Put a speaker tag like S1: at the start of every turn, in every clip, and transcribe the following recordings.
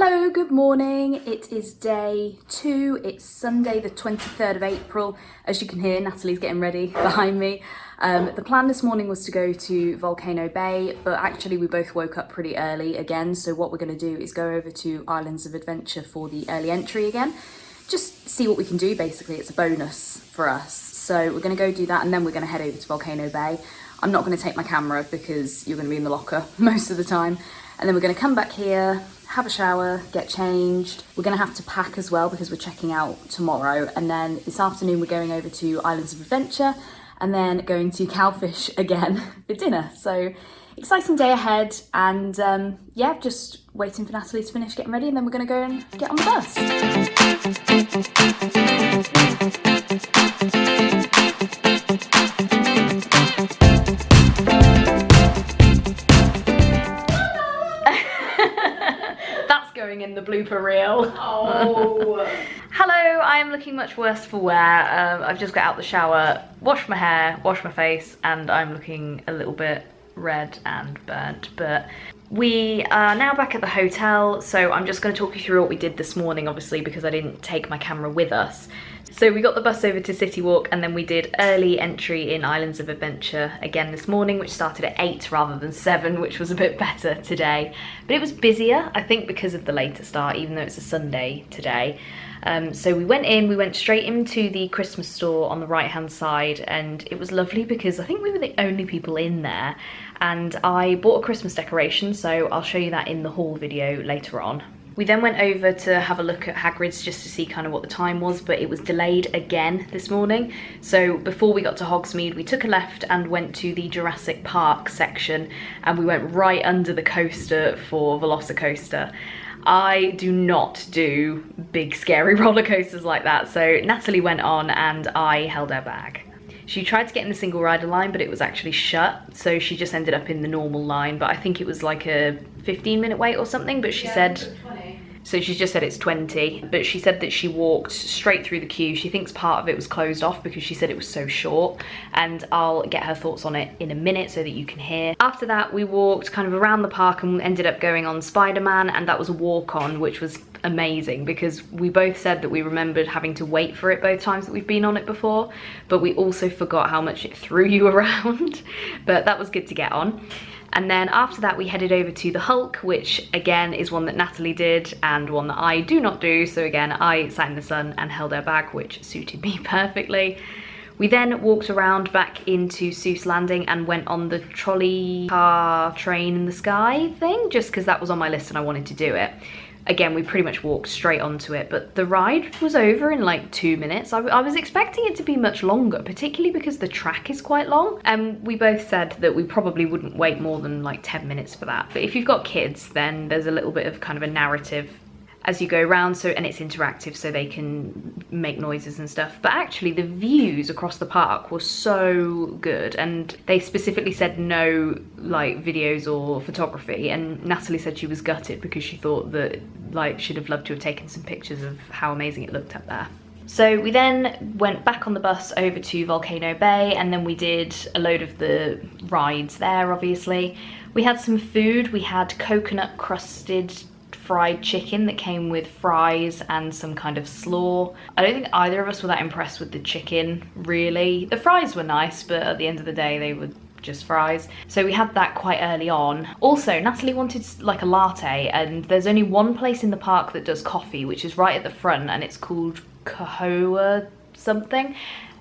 S1: Hello, good morning. It is day 2. It's Sunday the 23rd of April. As you can hear, Natalie's getting ready behind me. The plan this morning was to go to Volcano Bay, but actually we both woke up pretty early again. So what we're going to do is go over to Islands of Adventure for the early entry again. Just see what we can do, basically. It's a bonus for us. So we're going to go do that and then we're going to head over to Volcano Bay. I'm not going to take my camera because you're going to be in the locker most of the time. And then we're going to come back here, have a shower, get changed. We're going to have to pack as well because we're checking out tomorrow. And then this afternoon we're going over to Islands of Adventure and then going to Cowfish again for dinner. So exciting day ahead, and yeah, just waiting for Natalie to finish getting ready and then we're going to go and get on the bus. In the blooper reel.
S2: Oh.
S1: Hello, I am looking much worse for wear. I've just got out the shower, washed my hair, washed my face, and I'm looking a little bit red and burnt, but we are now back at the hotel, so I'm just going to talk you through what we did this morning, obviously, because I didn't take my camera with us. So we got the bus over to Citywalk and then we did early entry in Islands of Adventure again this morning, which started at 8 rather than 7, which was a bit better today. But it was busier, I think, because of the later start, even though it's a Sunday today. So we went straight into the Christmas store on the right hand side, and it was lovely because I think we were the only people in there, and I bought a Christmas decoration, so I'll show you that in the haul video later on. We then went over to have a look at Hagrid's just to see kind of what the time was, but it was delayed again this morning. So before we got to Hogsmeade, we took a left and went to the Jurassic Park section, and we went right under the coaster for Velocicoaster. I do not do big scary roller coasters like that, so Natalie went on and I held her bag. She tried to get in the single rider line, but it was actually shut, so she just ended up in the normal line, but I think it was like a 15-minute wait or something, but she said... So she's just said it's 20, but she said that she walked straight through the queue. She thinks part of it was closed off because she said it was so short, and I'll get her thoughts on it in a minute so that you can hear. After that, we walked kind of around the park and ended up going on Spider-Man, and that was a walk-on, which was amazing because we both said that we remembered having to wait for it both times that we've been on it before, but we also forgot how much it threw you around, but that was good to get on. And then after that we headed over to the Hulk, which again is one that Natalie did and one that I do not do, so again I sat in the sun and held her bag, which suited me perfectly. We then walked around back into Soph's Landing and went on the trolley car train in the sky thing, just because that was on my list and I wanted to do it. Again, we pretty much walked straight onto it, but the ride was over in like 2 minutes. I was expecting it to be much longer, particularly because the track is quite long. And we both said that we probably wouldn't wait more than like 10 minutes for that. But if you've got kids, then there's a little bit of kind of a narrative as you go around, so, and it's interactive so they can make noises and stuff. But actually the views across the park were so good, and they specifically said no like videos or photography, and Natalie said she was gutted because she thought that like she'd have loved to have taken some pictures of how amazing it looked up there. So we then went back on the bus over to Volcano Bay, and then we did a load of the rides there, obviously. We had some food. We had coconut crusted fried chicken that came with fries and some kind of slaw. I don't think either of us were that impressed with the chicken, really. The fries were nice, but at the end of the day they were just fries. So we had that quite early on. Also, Natalie wanted like a latte, and there's only one place in the park that does coffee, which is right at the front, and it's called Kahoa something,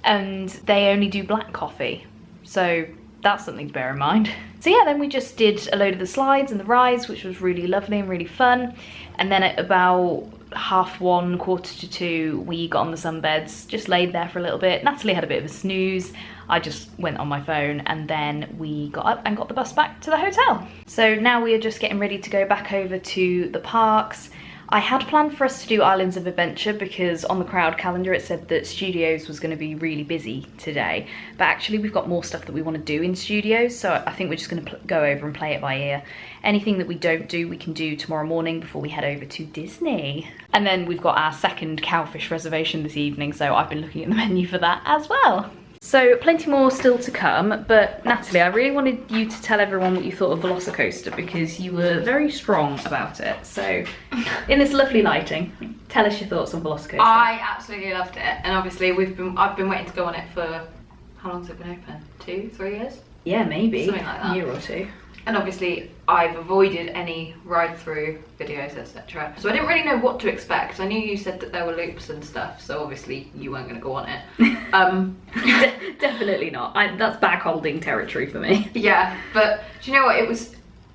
S1: and they only do black coffee. So that's something to bear in mind. So yeah, then we just did a load of the slides and the rides, which was really lovely and really fun. And then at about 1:30, 1:45, we got on the sunbeds, just laid there for a little bit. Natalie had a bit of a snooze. I just went on my phone, and then we got up and got the bus back to the hotel. So now we are just getting ready to go back over to the parks. I had planned for us to do Islands of Adventure because on the crowd calendar it said that Studios was going to be really busy today, but actually we've got more stuff that we want to do in Studios, so I think we're just going to go over and play it by ear. Anything that we don't do, we can do tomorrow morning before we head over to Disney. And then we've got our second Cowfish reservation this evening, so I've been looking at the menu for that as well. So plenty more still to come, but Natalie, I really wanted you to tell everyone what you thought of Velocicoaster because you were very strong about it. So in this lovely lighting, tell us your thoughts on Velocicoaster.
S2: I absolutely loved it, and obviously I've been waiting to go on it for, how long has it been open? 2, 3 years?
S1: Yeah, maybe.
S2: Something like that.
S1: A year or two.
S2: And obviously I've avoided any ride-through videos, etc. So I didn't really know what to expect. I knew you said that there were loops and stuff, so obviously you weren't going to go on it.
S1: Definitely not. That's back-holding territory for me.
S2: Yeah, but do you know what?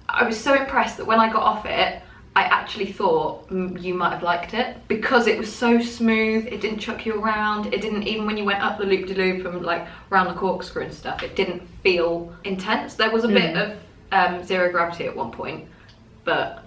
S2: I was so impressed that when I got off it, I actually thought you might have liked it because it was so smooth. It didn't chuck you around. It didn't, even when you went up the loop-de-loop and like round the corkscrew and stuff, it didn't feel intense. There was a bit of zero gravity at one point, but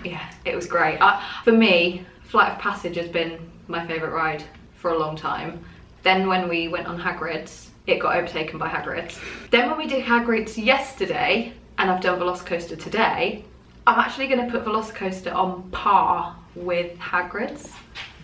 S2: yeah, it was great. For me, Flight of Passage has been my favourite ride for a long time. Then when we went on Hagrid's, it got overtaken by Hagrid's. Then when we did Hagrid's yesterday, and I've done Velocicoaster today, I'm actually going to put Velocicoaster on par with Hagrid's.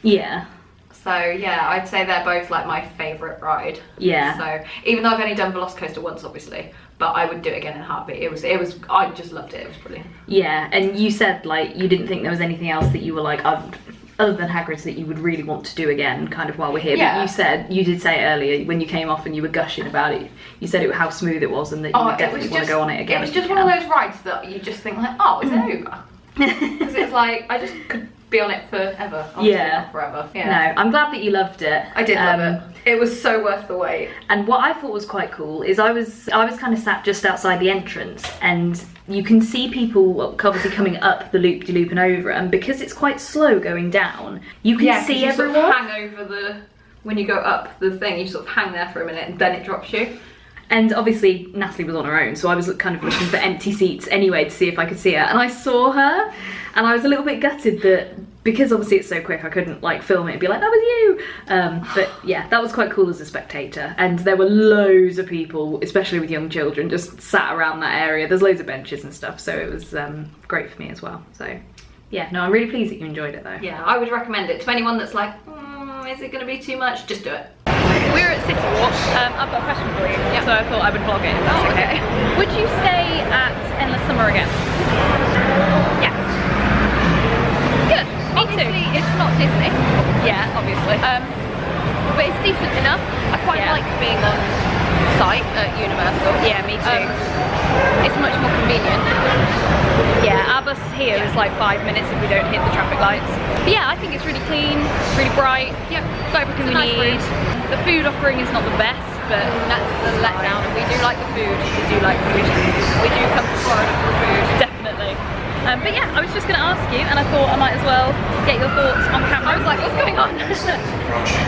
S1: Yeah.
S2: So yeah, I'd say they're both like my favourite ride.
S1: Yeah.
S2: So even though I've only done Velocicoaster once, obviously, but I would do it again in a heartbeat. It was. I just loved it. It was brilliant.
S1: Yeah, and you said like you didn't think there was anything else that you were like other than Hagrid's that you would really want to do again, kind of while we're here.
S2: Yeah.
S1: But you did say earlier when you came off and you were gushing about it. You said how smooth it was and that you would definitely want to go on it again.
S2: It was just one of those rides that you just think like, oh, is it over? Because it's like I just could be on it forever. Honestly, not forever. Yeah.
S1: No, I'm glad that you loved it.
S2: I did love it. It was so worth the wait.
S1: And what I thought was quite cool is I was kind of sat just outside the entrance, and you can see people obviously coming up the loop-de-loop and over, and because it's quite slow going down, you can see everyone.
S2: Sort of hang over when you go up the thing, you sort of hang there for a minute and then it drops you.
S1: And obviously Natalie was on her own, so I was kind of looking for empty seats anyway to see if I could see her. And I saw her, and I was a little bit gutted that because obviously it's so quick, I couldn't like film it and be like, that was you. But yeah, that was quite cool as a spectator. And there were loads of people, especially with young children, just sat around that area. There's loads of benches and stuff, so it was great for me as well. So yeah, no, I'm really pleased that you enjoyed it though.
S2: Yeah, I would recommend it to anyone that's like, is it going to be too much? Just do it.
S3: We're at Citywalk. I've got a question for you, so I thought I would vlog it if that's okay. Would you stay at Endless Summer again? Yes. Good, me too. It's not Disney. Yeah, obviously. But it's decent enough. I quite like being on site at Universal. Yeah, me too. It's much more convenient.
S1: Yeah, our bus here is like 5 minutes if we don't hit the traffic lights. But yeah, I think it's really clean, really bright. Yep, got everything we need. The food offering is not the best, but
S3: that's a letdown, and we do like the food. We do like food. We do come to Florida for food.
S1: Definitely. But yeah, I was just going to ask you, and I thought I might as well get your thoughts on camera.
S3: I was like, what's going on?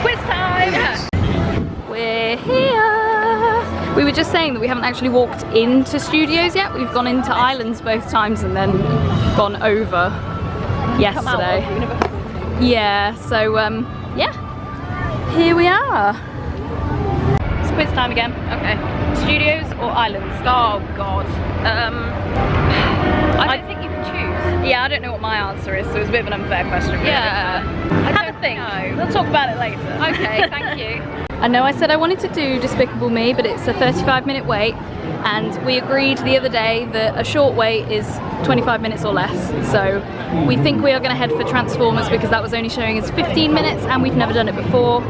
S1: Quiz time!
S3: Yeah.
S1: We're here! We were just saying that we haven't actually walked into Studios yet. We've gone into Islands both times and then gone over yesterday. Yeah, so yeah, here we are. It's quiz time again.
S3: Okay.
S1: Studios or Islands?
S3: Oh God. I don't think you can choose.
S1: Yeah, I don't know what my answer is, so it's a bit of an unfair question. Really.
S3: Yeah.
S1: Have a think. We'll talk about it later.
S3: Okay, thank you.
S1: I know I said I wanted to do Despicable Me, but it's a 35-minute wait, and we agreed the other day that a short wait is 25 minutes or less. So we think we are going to head for Transformers because that was only showing us 15 minutes and we've never done it before.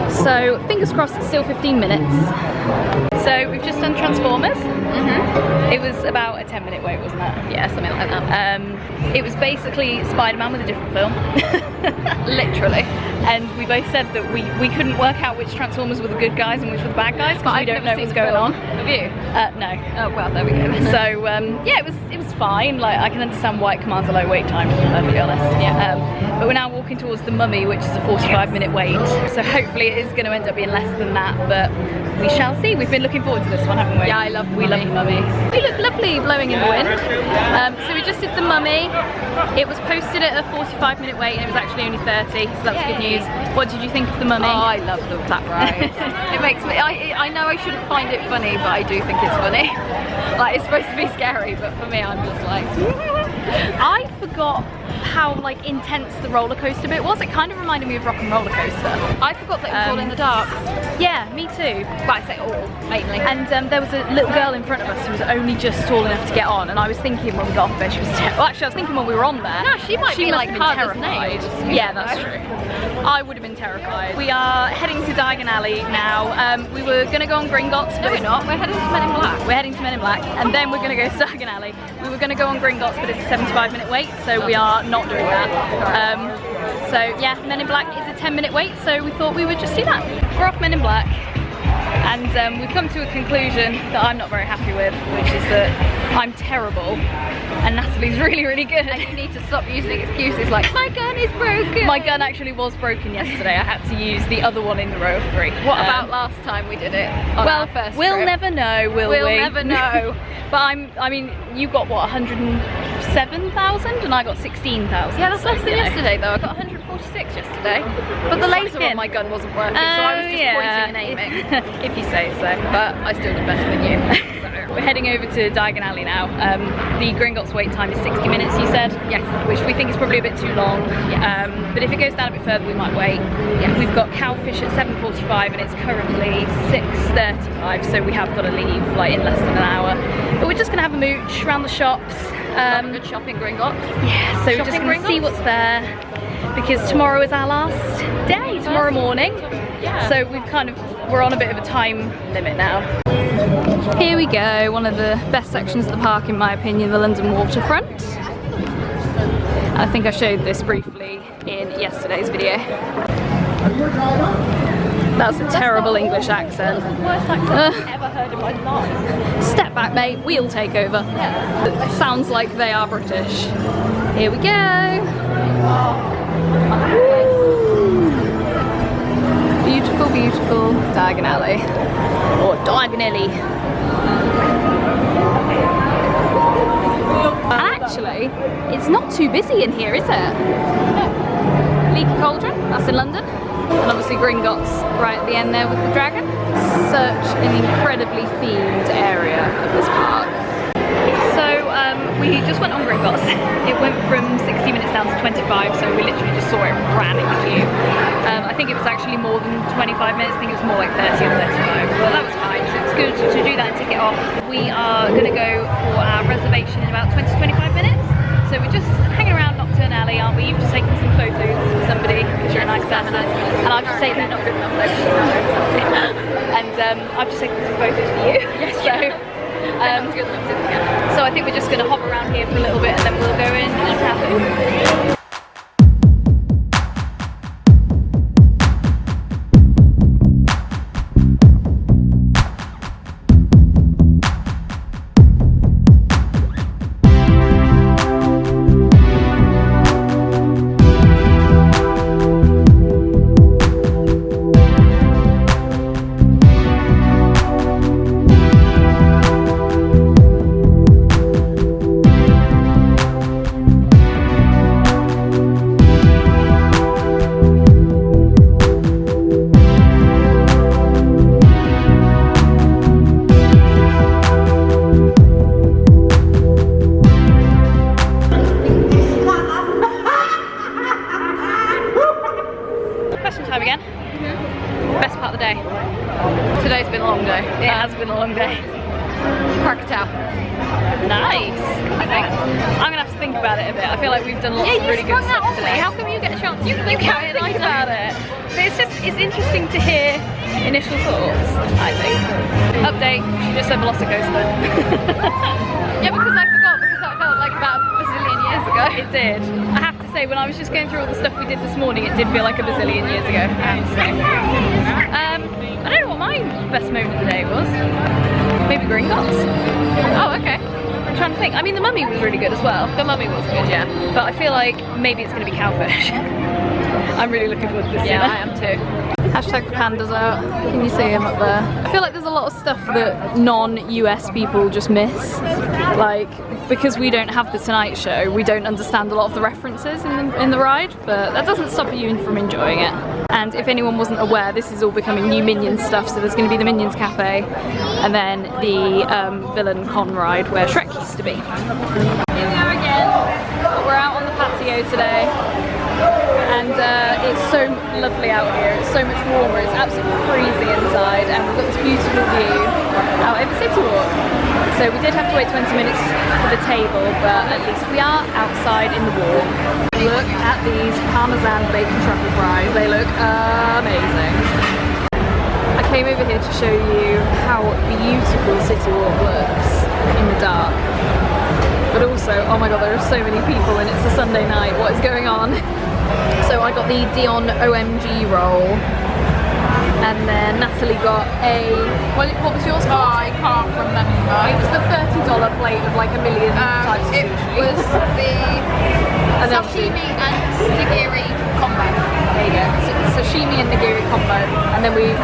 S1: So fingers crossed it's still 15 minutes. So we've just done Transformers. It was about a 10-minute wait, wasn't it?
S3: Yeah, something like that.
S1: It was basically Spider-Man with a different film.
S3: Literally.
S1: And we both said that we couldn't work out which Transformers were the good guys and which were the bad guys because we don't know what's going on.
S3: Have you?
S1: No.
S3: Oh well, there we go.
S1: So yeah, it was fine. Like I can understand why it commands a low wait time, to be perfectly honest. Yeah. But we're now walking towards the Mummy, which is a 45-minute wait. So hopefully it is going to end up being less than that, but we shall see. We've been looking forward to this one, haven't we?
S3: Yeah, I love the
S1: We love the Mummy. We look lovely blowing in the wind. So we just did the Mummy. It was posted at a 45-minute wait and it was actually only 30, so that's good news. What did you think of the Mummy?
S3: Oh, I love that ride. It makes me, I know I shouldn't find it funny, but I do think it's funny. Like, it's supposed to be scary, but for me, I'm just like...
S1: I forgot
S3: how like intense the roller coaster bit was. It kind of reminded me of Rock and Roller Coaster.
S2: I forgot that it was all in the dark.
S3: Yeah, me too.
S2: Well, I say all, mainly.
S3: And there was a little girl in front of us who was only just tall enough to get on, and I was thinking when we got off there she was well, actually I was thinking when we were on there.
S2: No, she might be like
S3: must have
S2: hard
S3: been
S2: as
S3: terrified.
S2: nails.
S3: Yeah, that's true. I would have been terrified. We are heading to Diagon Alley now. We were going to go on Gringotts, but
S2: No, we're not. We're heading to Men in Black.
S3: We're heading to Men in Black, and then we're going to go to Diagon Alley. We were going to go on Gringotts, but it's a 75-minute wait, so we are not doing that. So yeah, Men in Black is a 10-minute wait, so we thought we would just do that. We're off Men in Black, and we've come to a conclusion that I'm not very happy with, which is that I'm terrible and Natalie's really, really good.
S2: And you need to stop using excuses like, my gun is broken.
S3: My gun actually was broken yesterday. I had to use the other one in the row of 3.
S2: What about last time we did it on our first
S3: we'll
S2: trip?
S3: never know, will
S2: We'll
S3: we?
S2: never know.
S3: But I mean, you got what, 107,000 and I got 16,000.
S2: Yeah, that's
S3: so,
S2: less than
S3: you know.
S2: yesterday though. I got 146 yesterday. But the laser on my gun wasn't working, so I was just pointing and aiming.
S3: If you say so.
S2: But I still did better than you.
S3: We're heading over to Diagon Alley now. The Gringotts wait time is 60 minutes, you said?
S2: Yes.
S3: Which we think is probably a bit too long.
S2: Yes.
S3: But if it goes down a bit further, we might wait.
S2: Yes.
S3: We've got Cowfish at 7:45 and it's currently 6:35, so we have got to leave like in less than an hour. But we're just gonna have a mooch around the shops.
S2: Have a good shopping Gringotts.
S3: Yeah, so we're just gonna see what's there, because tomorrow is our last day, tomorrow morning.
S2: Yeah.
S3: So we're on a bit of a time limit now. Here we go, one of the best sections of the park in my opinion, the London waterfront. I think I showed this briefly in yesterday's video. That's a terrible English accent.
S2: Worst accent I've ever heard in my life.
S3: Step back mate, we'll take over.
S2: Yeah.
S3: It sounds like they are British. Here we go. Beautiful, beautiful Diagon Alley. Or Diagon Alley. Actually, it's not too busy in here, is it? Leaky Cauldron, that's in London. And obviously Gringotts right at the end there with the dragon. Such an incredibly themed area of this park. So we just went on Gringotts. It went from 60 minutes down to 25, so we literally just saw it ran in the queue. I think it was actually more than 25 minutes, I think it was more like 30 or 35, but that was fine, so it's good to do that and tick it off. We are going to go for our reservation in about 20 to 25 minutes, so we're just hanging around Nocturne Alley, aren't we? You've just taken some photos with somebody, because you're a nice person, and I've just taken not good enough photos. And I've just taken some photos for you. Yes. So I think we're just going to hop around here for a little bit and then we'll go in and have food. Best part of the day.
S2: Today's been a long day.
S3: It has been a long day.
S2: Krakatoa.
S3: Nice. I think I'm gonna have to think about it a bit. I feel like we've done lots of really good stuff today.
S2: How come you get a chance? You
S3: You can't think about it. But it's interesting to hear initial thoughts, I think. Update, she just said Velocicoaster.
S2: Yeah, because I forgot, because that felt like about a bazillion years ago.
S3: It did. I have to say, when I was just going through all the stuff we did this morning, it did feel like a bazillion years ago, I have to say. I don't know what my best moment of the day was. Maybe Gringotts.
S2: Oh, okay.
S3: I'm trying to think. I mean, the Mummy was really good as well.
S2: The Mummy was good, yeah.
S3: But I feel like maybe it's going to be Cowfish. I'm really looking forward to this.
S2: Yeah, I am too.
S3: Hashtag the pandas out. Can you see him up there? I feel like there's a lot of stuff that non-US people just miss. Like, because we don't have the Tonight Show, we don't understand a lot of the references in the ride, but that doesn't stop you from enjoying it. And if anyone wasn't aware, this is all becoming new Minions stuff, so there's going to be the Minions Cafe, and then the Villain Con ride where Shrek used to be. Here we are again. We're out on the patio video today, and it's so lovely out here. It's so much warmer. It's absolutely freezing inside, and we've got this beautiful view out over Citywalk. So we did have to wait 20 minutes for the table, but at least we are outside in the warm. Look at these Parmesan bacon truffle fries. They look amazing. I came over here to show you how beautiful Citywalk looks in the dark. But also, oh my god, there are so many people and it's a Sunday night. What is going on? So I got the Dion OMG roll. And then Natalie got a, what was yours called?
S4: Oh, I can't remember.
S3: It was the $30 plate of like a million types of
S4: It
S3: sushi.
S4: was the
S3: And then
S4: sashimi and nigiri combo.
S3: there you go. So, sashimi and nigiri combo. And then we're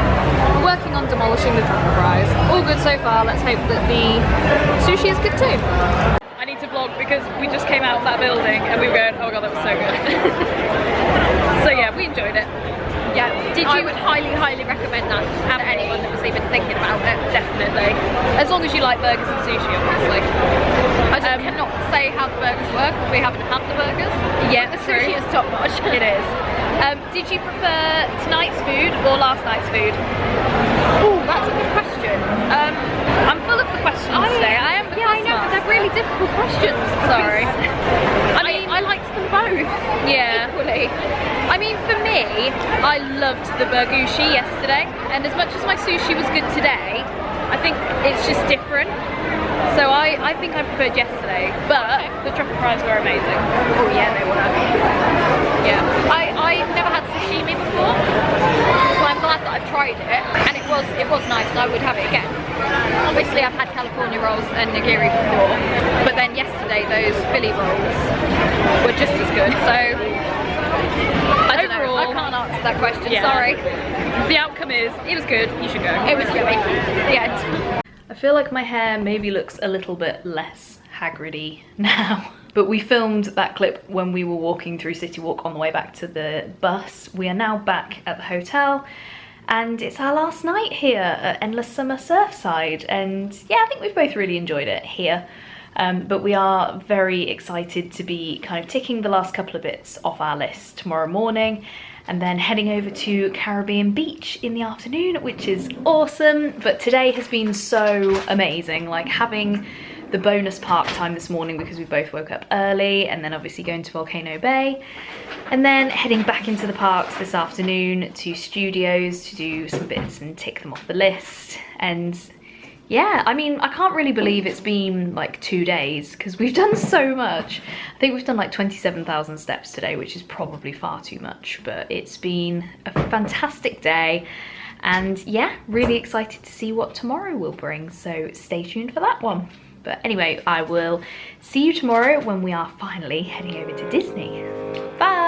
S3: working on demolishing the truffle fries. All good so far. Let's hope that the sushi is good too. I need to vlog because we just came out of that building and we were going, oh my god, that was so good. So yeah, we enjoyed it.
S4: Yeah,
S3: I
S4: would highly recommend that to anyone that was even thinking about it.
S3: Definitely. As long as you like burgers and sushi, obviously.
S4: I just cannot say how the burgers work because we haven't had the burgers.
S3: Yeah,
S4: The
S3: true.
S4: sushi is top notch.
S3: It is. Did you prefer tonight's food or last night's food?
S4: Oh, that's a good question.
S3: I'm full of the questions today. I am.
S4: Yeah, I know, but they're really difficult questions.
S3: Sorry.
S4: I mean, I liked them both.
S3: Yeah.
S4: Equally.
S3: I mean, for me, I loved the burgushi yesterday, and as much as my sushi was good today, I think it's just different. So I think I preferred yesterday, but the truffle fries were amazing.
S4: Oh yeah, they were.
S3: Yeah.
S4: I've never had sashimi before, so I'm glad that I've tried it, and it was nice, and I would have it again. Obviously, I've had California rolls and nigiri before, but then yesterday those Philly rolls were just as good. So I don't know. I can't answer that question.
S3: Yeah.
S4: Sorry.
S3: The outcome is, it was good. You should go.
S4: It was yummy. The end.
S1: I feel like my hair maybe looks a little bit less Hagrid-y now. But we filmed that clip when we were walking through Citywalk on the way back to the bus. We are now back at the hotel and it's our last night here at Endless Summer Surfside. And yeah, I think we've both really enjoyed it here. But we are very excited to be kind of ticking the last couple of bits off our list tomorrow morning and then heading over to Caribbean Beach in the afternoon, which is awesome. But today has been so amazing, like having the bonus park time this morning because we both woke up early, and then obviously going to Volcano Bay, and then heading back into the parks this afternoon to Studios to do some bits and tick them off the list. And yeah, I mean, I can't really believe it's been like 2 days because we've done so much. I think we've done like 27,000 steps today, which is probably far too much, but it's been a fantastic day. And yeah, really excited to see what tomorrow will bring. So stay tuned for that one. But anyway, I will see you tomorrow when we are finally heading over to Disney. Bye!